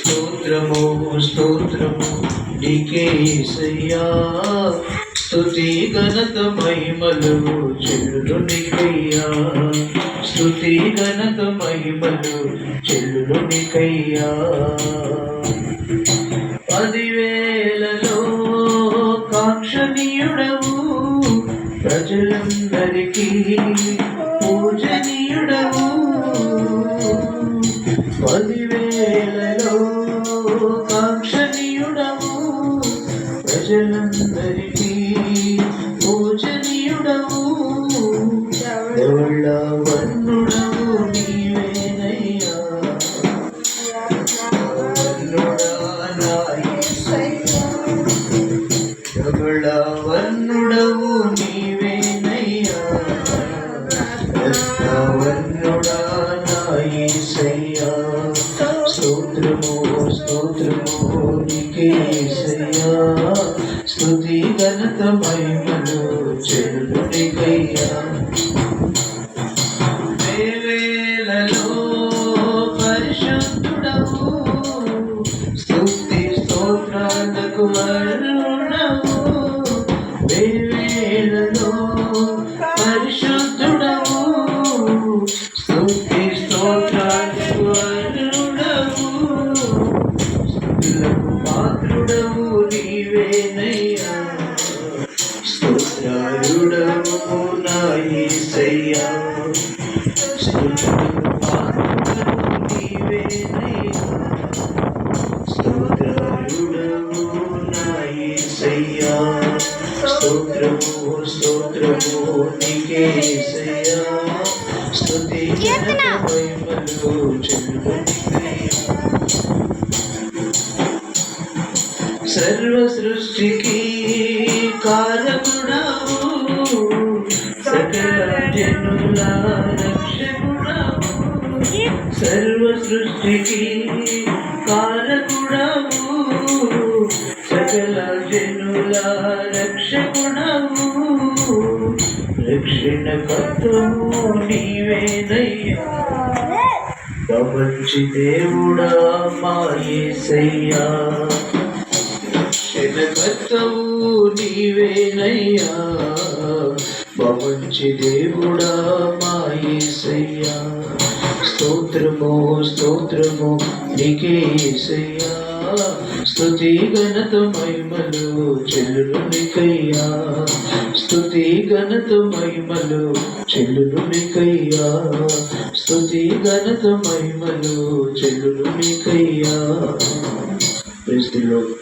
స్తోత్రము స్తోత్రము నీకే యేసయ్యా, స్తుతి ఘనత మహిమలు చెల్లులు నీకయ్యా, స్తుతి ఘనత మహిమలు చెల్లులు నీకయ్యా. 10,000లలో కాంక్షణీయుడవు, ప్రజలందరికీ పూజనీయుడవు. 10,000లలో కాంక్షణీయుడవు, ప్రజలందరికీ పూజనీయుడవు. వర్ణుడవు నీవేనయ్యా, వర్ణుడవు నీవేనయ్యా, వర్ణుడా నా యేసయ్యా. స్తోత్రము స్తోత్రము నీకే యేసయ్యా, స్తుతి ఘనత మహిమలు చెల్లులు నీకయ్యా. వేవేలలో పరిశుద్ధుడవు, స్తుతి స్తోత్రాలకు అర్హుడవు. వేవేలలో పరిశుద్ధుడవు, స్తుతి స్తోత్రాలకు అర్హుడవు. స్తుతులకు పాత్రుడవు నీవేనయ్యా, స్తోత్రారుడవు నా యేసయ్యా. స్తుతులకు పాత్రుడవు నీవేనయ్యా, స్తోత్రారుడవు నా యేసయ్యా. స్తోత్రము స్తోత్రము నీకే యేసయ్యా, స్తుతి ఘనత మహిమలు చెల్లులు నీకయ్యా. సర్వ సృష్టికి కారకుడవు, సకల జనుల రక్షకుడవు. సర్వ సృష్టికి కారకుడవు, సకల జనుల రక్షకుడవు. రక్షణ కర్తవు నీవేనయ్యా, ప్రపంచి దేవుడా మా యేసయ్యా. రక్షణకర్తవు నీవేనయ్యా, ప్రపంచి దేవుడా మా యేసయ్యా. స్తోత్రము స్తోత్రము నీకే యేసయ్యా, స్తుతి ఘనత మహిమలు చెల్లులు నీకయ్యా, స్తుతి ఘనత మహిమలు చెల్లులు నీకయ్యా, స్తుతి ఘనత మహిమలు చెల్లులు నీకయ్యా. Praise the lord.